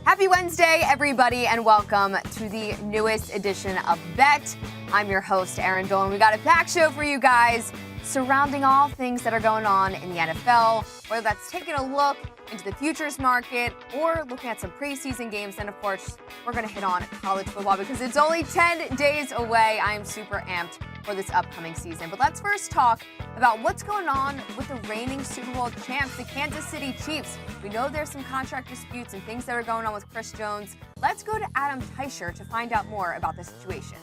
Happy Wednesday, everybody, and welcome to the newest edition of Bet. I'm your host, Erin Dolan. We got a packed show for you guys surrounding all things that are going on in the NFL, whether that's taking a look into the futures market or looking at some preseason games. And of course, we're going to hit on college football because it's only 10 days away. I am super amped for this upcoming season. But let's first talk about what's going on with the reigning Super Bowl champs, the Kansas City Chiefs. We know there's some contract disputes and things that are going on with Chris Jones. Let's go to Adam Teicher to find out more about the situation.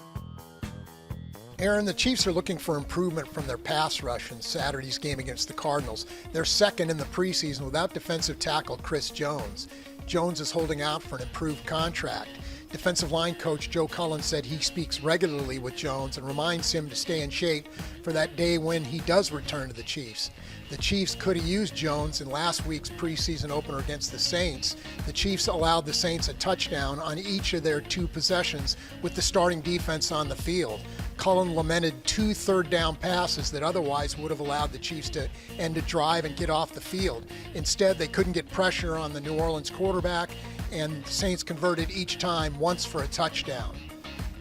Erin, the Chiefs are looking for improvement from their pass rush in Saturday's game against the Cardinals. They're second in the preseason without defensive tackle Chris Jones. Jones is holding out for an improved contract. Defensive line coach Joe Cullen said he speaks regularly with Jones and reminds him to stay in shape for that day when he does return to the Chiefs. The Chiefs could have used Jones in last week's preseason opener against the Saints. The Chiefs allowed the Saints a touchdown on each of their two possessions with the starting defense on the field. Cullen lamented 2 third-down passes that otherwise would have allowed the Chiefs to end a drive and get off the field. Instead, they couldn't get pressure on the New Orleans quarterback, and the Saints converted each time once for a touchdown.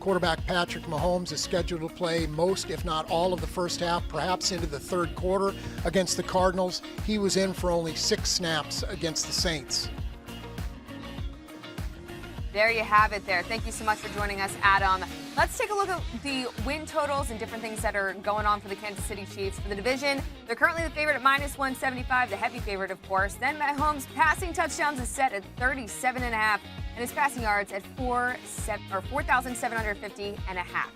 Quarterback Patrick Mahomes is scheduled to play most, if not all, of the first half, perhaps into the third quarter against the Cardinals. He was in for only 6 snaps against the Saints. There you have it there. Thank you so much for joining us, Adam. Let's take a look at the win totals and different things that are going on for the Kansas City Chiefs. For the division, they're currently the favorite at -175, the heavy favorite, of course. Then Mahomes' passing touchdowns is set at 37.5, and his passing yards at 4,750.5.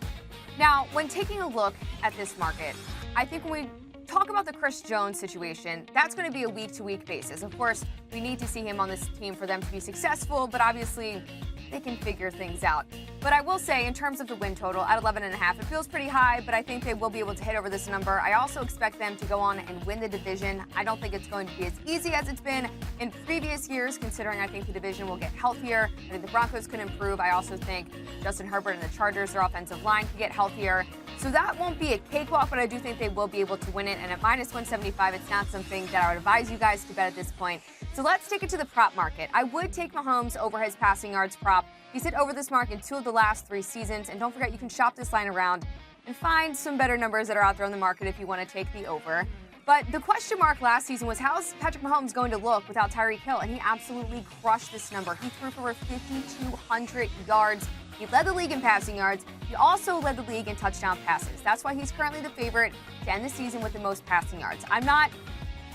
Now, when taking a look at this market, I think when we talk about the Chris Jones situation, that's going to be a week-to-week basis. Of course, we need to see him on this team for them to be successful, but obviously they can figure things out. But I will say, in terms of the win total, at 11.5, it feels pretty high, but I think they will be able to hit over this number. I also expect them to go on and win the division. I don't think it's going to be as easy as it's been in previous years, considering I think the division will get healthier. I think the Broncos can improve. I also think Justin Herbert and the Chargers, their offensive line, can get healthier. So that won't be a cakewalk, but I do think they will be able to win it. And at -175, it's not something that I would advise you guys to bet at this point. So let's take it to the prop market. I would take Mahomes over his passing yards prop. He's hit over this mark in 2 of the last 3 seasons. And don't forget, you can shop this line around and find some better numbers that are out there on the market if you want to take the over. But the question mark last season was, how's Patrick Mahomes going to look without Tyreek Hill? And he absolutely crushed this number. He threw for over 5,200 yards. He led the league in passing yards. He also led the league in touchdown passes. That's why he's currently the favorite to end the season with the most passing yards. I'm not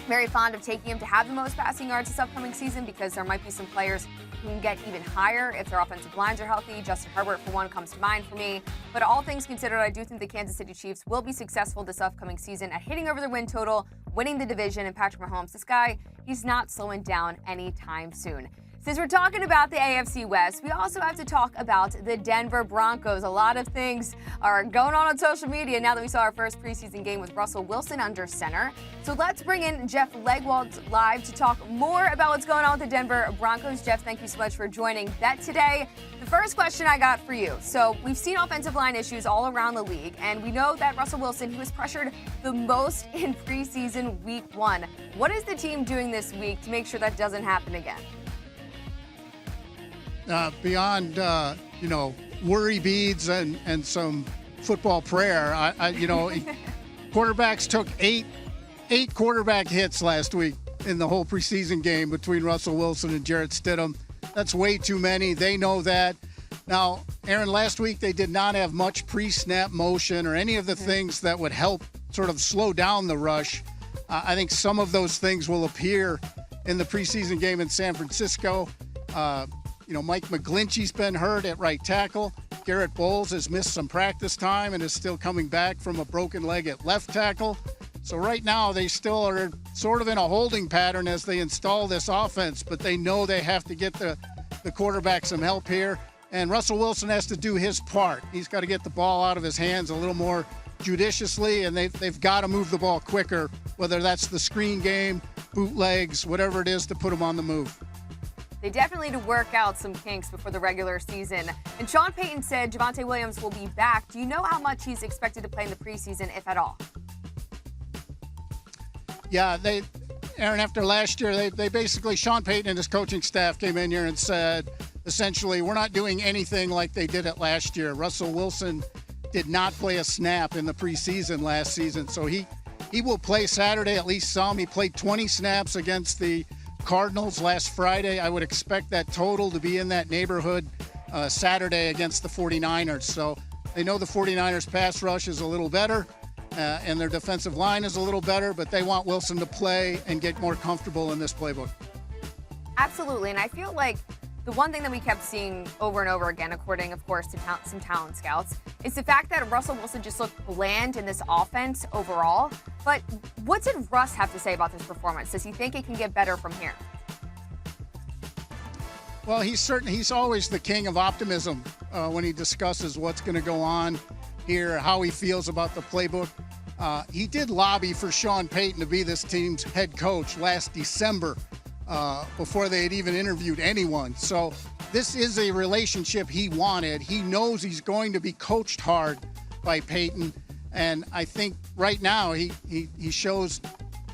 very fond of taking him to have the most passing yards this upcoming season because there might be some players who can get even higher if their offensive lines are healthy. Justin Herbert, for one, comes to mind for me. But all things considered, I do think the Kansas City Chiefs will be successful this upcoming season at hitting over their win total, winning the division, and Patrick Mahomes, this guy, he's not slowing down anytime soon. Since we're talking about the AFC West, we also have to talk about the Denver Broncos. A lot of things are going on social media now that we saw our first preseason game with Russell Wilson under center. So let's bring in Jeff Legwold live to talk more about what's going on with the Denver Broncos. Jeff, thank you so much for joining Bet today. The first question I got for you. So we've seen offensive line issues all around the league, and we know that Russell Wilson, who was pressured the most in preseason week 1. What is the team doing this week to make sure that doesn't happen again? Beyond, worry beads and some football prayer, quarterbacks took eight quarterback hits last week in the whole preseason game between Russell Wilson and Jarrett Stidham. That's way too many. They know that. Now, Erin, last week they did not have much pre-snap motion or any of the things that would help sort of slow down the rush. I think some of those things will appear in the preseason game in San Francisco. Mike McGlinchey's been hurt at right tackle. Garrett Bowles has missed some practice time and is still coming back from a broken leg at left tackle. So right now they still are sort of in a holding pattern as they install this offense, but they know they have to get the quarterback some help here. And Russell Wilson has to do his part. He's got to get the ball out of his hands a little more judiciously, and they've got to move the ball quicker, whether that's the screen game, bootlegs, whatever it is to put him on the move. They definitely need to work out some kinks before the regular season. And Sean Payton said Javonte Williams will be back. Do you know how much he's expected to play in the preseason, if at all? Yeah, Erin, after last year, they basically, Sean Payton and his coaching staff came in here and said, essentially, we're not doing anything like they did it last year. Russell Wilson did not play a snap in the preseason last season, so he will play Saturday, at least some. He played 20 snaps against the Cardinals last Friday. I would expect that total to be in that neighborhood Saturday against the 49ers. So they know the 49ers pass rush is a little better and their defensive line is a little better, but they want Wilson to play and get more comfortable in this playbook. Absolutely, and I feel like the one thing that we kept seeing over and over again, according, of course, to some talent scouts, is the fact that Russell Wilson just looked bland in this offense overall. But what did Russ have to say about this performance? Does he think it can get better from here? Well, he's always the king of optimism when he discusses what's going to go on here, how he feels about the playbook. He did lobby for Sean Payton to be this team's head coach last December before they had even interviewed anyone. So this is a relationship he wanted. He knows he's going to be coached hard by Payton. And I think right now he shows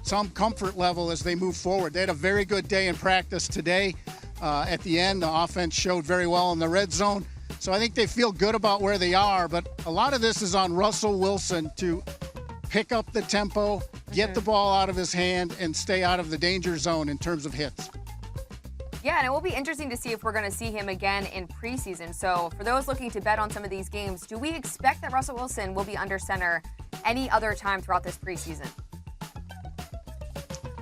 some comfort level as they move forward. They had a very good day in practice today. At the end, the offense showed very well in the red zone. So I think they feel good about where they are. But a lot of this is on Russell Wilson to pick up the tempo, get the ball out of his hand, and stay out of the danger zone in terms of hits. Yeah, and it will be interesting to see if we're going to see him again in preseason. So for those looking to bet on some of these games, do we expect that Russell Wilson will be under center any other time throughout this preseason?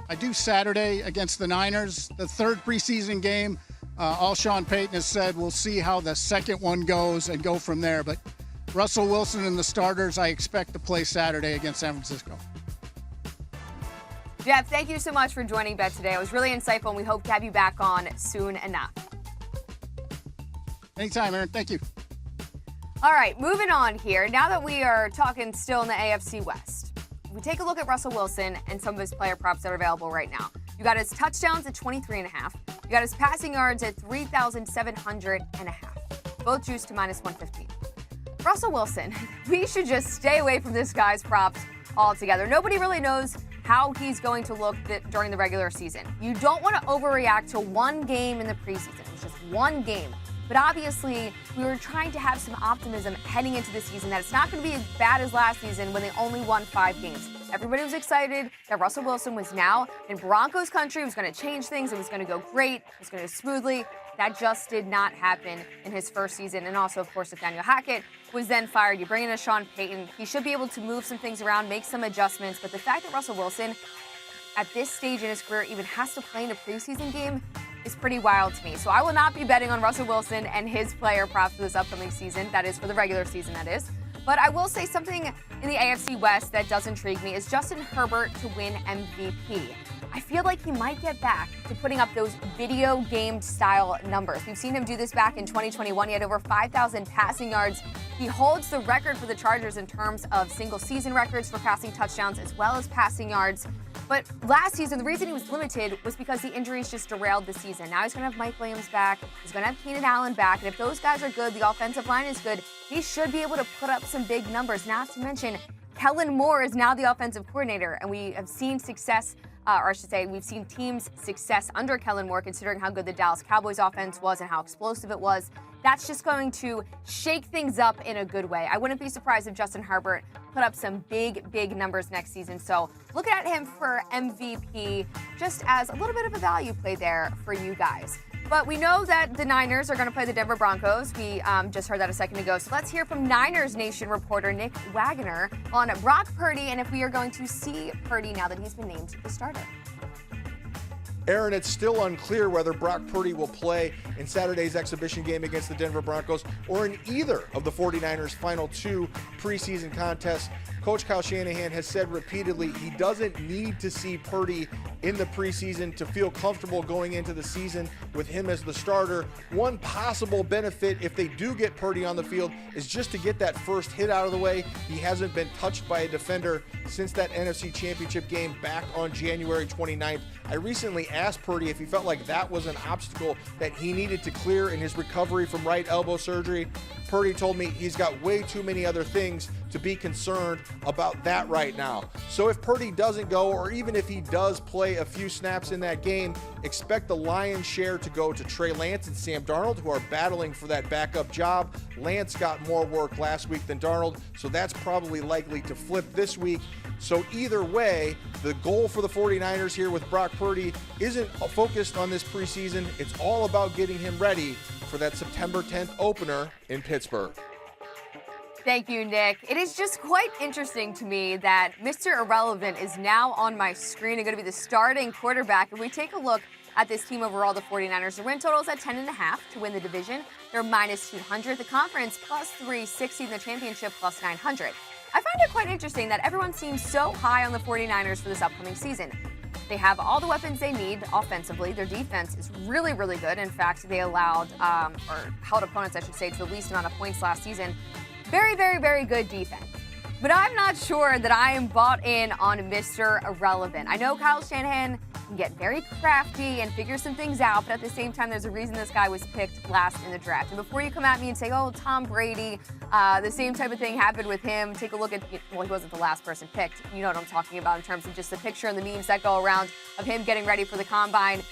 I do Saturday against the Niners, the third preseason game. All Sean Payton has said, we'll see how the second one goes and go from there. But Russell Wilson and the starters, I expect to play Saturday against San Francisco. Jeff, thank you so much for joining Bet today. It was really insightful, and we hope to have you back on soon enough. Anytime, Erin. Thank you. All right, moving on here. Now that we are talking still in the AFC West, we take a look at Russell Wilson and some of his player props that are available right now. You got his touchdowns at 23.5. You got his passing yards at 3,700.5. Both juiced to -115. Russell Wilson, we should just stay away from this guy's props altogether. Nobody really knows how he's going to look during the regular season. You don't want to overreact to one game in the preseason. It's just one game. But obviously, we were trying to have some optimism heading into the season that it's not going to be as bad as last season when they only won 5 games. Everybody was excited that Russell Wilson was now in Broncos country. It was going to change things. It was going to go great. It was going to go smoothly. That just did not happen in his first season. And also, of course, Nathaniel Hackett was then fired. You bring in a Sean Payton. He should be able to move some things around, make some adjustments. But the fact that Russell Wilson, at this stage in his career, even has to play in a preseason game is pretty wild to me. So I will not be betting on Russell Wilson and his player props for this upcoming season. That is for the regular season, that is. But I will say something in the AFC West that does intrigue me is Justin Herbert to win MVP. I feel like he might get back to putting up those video game style numbers. We've seen him do this back in 2021. He had over 5,000 passing yards. He holds the record for the Chargers in terms of single season records for passing touchdowns as well as passing yards. But last season, the reason he was limited was because the injuries just derailed the season. Now he's going to have Mike Williams back. He's going to have Keenan Allen back. And if those guys are good, the offensive line is good, he should be able to put up some big numbers. Not to mention, Kellen Moore is now the offensive coordinator, and we have seen success, or I should say, we've seen teams' success under Kellen Moore, considering how good the Dallas Cowboys offense was and how explosive it was. That's just going to shake things up in a good way. I wouldn't be surprised if Justin Herbert put up some big, big numbers next season. So look at him for MVP just as a little bit of a value play there for you guys. But we know that the Niners are going to play the Denver Broncos. We just heard that a second ago. So let's hear from Niners Nation reporter Nick Wagoner on Brock Purdy and if we are going to see Purdy now that he's been named the starter. Erin, it's still unclear whether Brock Purdy will play in Saturday's exhibition game against the Denver Broncos or in either of the 49ers' final 2 preseason contests. Coach Kyle Shanahan has said repeatedly he doesn't need to see Purdy in the preseason to feel comfortable going into the season with him as the starter. One possible benefit if they do get Purdy on the field is just to get that first hit out of the way. He hasn't been touched by a defender since that NFC Championship game back on January 29th. I recently asked Purdy if he felt like that was an obstacle that he needed to clear in his recovery from right elbow surgery. Purdy told me he's got way too many other things to be concerned about that right now. So if Purdy doesn't go, or even if he does play a few snaps in that game, expect the lion's share to go to Trey Lance and Sam Darnold, who are battling for that backup job. Lance got more work last week than Darnold, so that's probably likely to flip this week. So either way, the goal for the 49ers here with Brock Purdy isn't focused on this preseason. It's all about getting him ready for that September 10th opener in Pittsburgh. Thank you, Nick. It is just quite interesting to me that Mr. Irrelevant is now on my screen and going to be the starting quarterback. If we take a look at this team overall, the 49ers, their win total is at 10.5 to win the division. They're minus 200. The conference plus 360, and the championship plus 900. I find it quite interesting that everyone seems so high on the 49ers for this upcoming season. They have all the weapons they need offensively. Their defense is really, really good. In fact, they allowed, or held opponents, I should say, to the least amount of points last season. Very, very, very good defense. But I'm not sure that I am bought in on Mr. Irrelevant. I know Kyle Shanahan can get very crafty and figure some things out, but at the same time, there's a reason this guy was picked last in the draft. And before you come at me and say, oh, Tom Brady, the same type of thing happened with him, take a look at, well, he wasn't the last person picked. You know what I'm talking about in terms of just the picture and the memes that go around of him getting ready for the combine.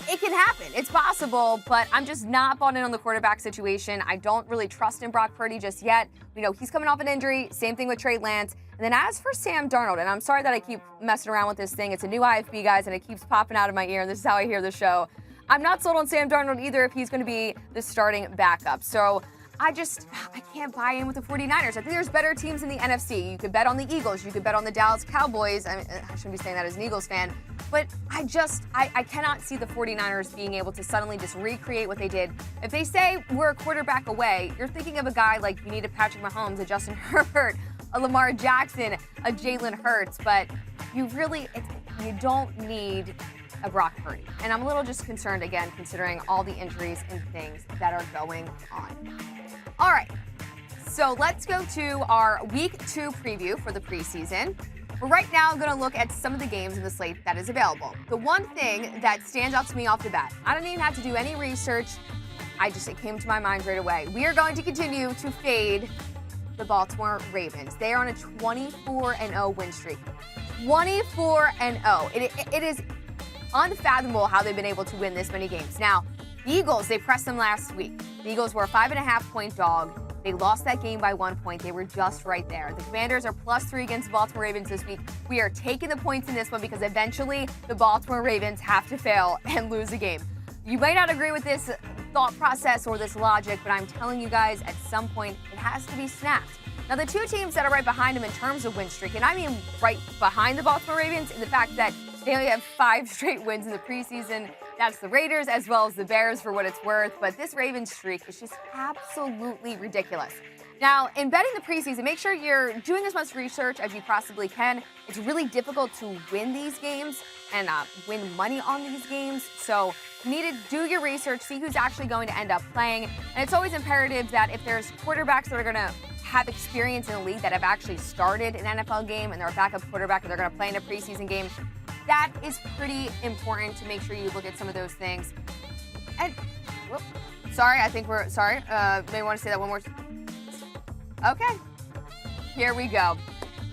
It can happen. It's possible, but I'm just not bought in on the quarterback situation. I don't really trust in Brock Purdy just yet. You know, he's coming off an injury. Same thing with Trey Lance. And then as for Sam Darnold, and I'm sorry that I keep messing around with this thing. It's a new IFB, guys, and it keeps popping out of my ear, and this is how I hear the show. I'm not sold on Sam Darnold either if he's going to be the starting backup. So I can't buy in with the 49ers. I think there's better teams in the NFC. You could bet on the Eagles. You could bet on the Dallas Cowboys. I shouldn't be saying that as an Eagles fan. But I cannot see the 49ers being able to suddenly just recreate what they did. If they say we're a quarterback away, you're thinking of a guy like you need a Patrick Mahomes, a Justin Herbert, a Lamar Jackson, a Jalen Hurts. But you don't need a Brock Purdy. And I'm a little just concerned, again, considering all the injuries and things that are going on. All right, so let's go to our Week 2 preview for the preseason. We're right now going to look at some of the games in the slate that is available. The one thing that stands out to me off the bat, I don't even have to do any research. It came to my mind right away. We are going to continue to fade the Baltimore Ravens. They are on a 24-0 win streak. 24-0. It is unfathomable how they've been able to win this many games. Now, the Eagles, they pressed them last week. The Eagles were a 5.5-point dog. They lost that game by 1 point. They were just right there. The Commanders are +3 against the Baltimore Ravens this week. We are taking the points in this one because eventually the Baltimore Ravens have to fail and lose a game. You might not agree with this thought process or this logic, but I'm telling you guys, at some point, it has to be snapped. Now, the two teams that are right behind them in terms of win streak, and I mean right behind the Baltimore Ravens in the fact that they only have 5 straight wins in the preseason. That's the Raiders as well as the Bears for what it's worth. But this Ravens streak is just absolutely ridiculous. Now, in betting the preseason, make sure you're doing as much research as you possibly can. It's really difficult to win these games and win money on these games. So you need to do your research, see who's actually going to end up playing. And it's always imperative that if there's quarterbacks that are going to have experience in the league that have actually started an NFL game and they're a backup quarterback and they're going to play in a preseason game, that is pretty important to make sure you look at some of those things. And, maybe want to say that one more. Okay, here we go.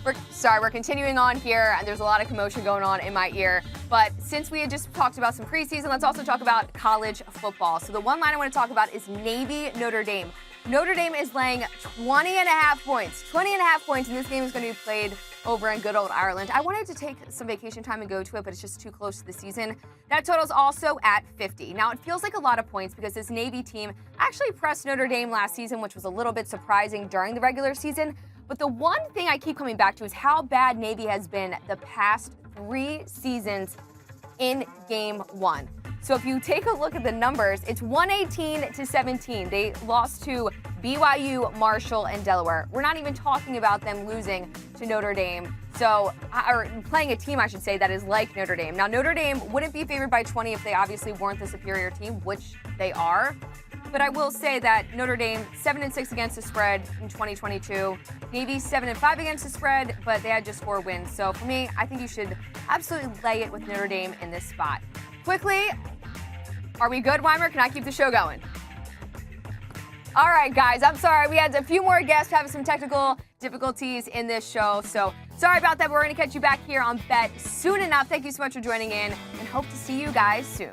We're continuing on here, and there's a lot of commotion going on in my ear. But since we had just talked about some preseason, let's also talk about college football. So the one line I want to talk about is Navy Notre Dame. Notre Dame is laying 20.5 points. 20.5 points, and this game is going to be played over in good old Ireland. I wanted to take some vacation time and go to it, but it's just too close to the season. That total's also at 50. Now, it feels like a lot of points because this Navy team actually pressed Notre Dame last season, which was a little bit surprising during the regular season. But the one thing I keep coming back to is how bad Navy has been the past 3 seasons in game 1. So if you take a look at the numbers, it's 118-17. They lost to BYU, Marshall, and Delaware. We're not even talking about them losing to Notre Dame. Or playing a team, I should say, that is like Notre Dame. Now, Notre Dame wouldn't be favored by 20 if they obviously weren't the superior team, which they are. But I will say that Notre Dame 7-6 against the spread in 2022. Navy 7-5 against the spread, but they had just 4 wins. So for me, I think you should absolutely lay it with Notre Dame in this spot. Quickly, are we good, Weimer? Can I keep the show going? All right, guys, I'm sorry. We had a few more guests having some technical difficulties in this show. So sorry about that. We're going to catch you back here on Bet soon enough. Thank you so much for joining in and hope to see you guys soon.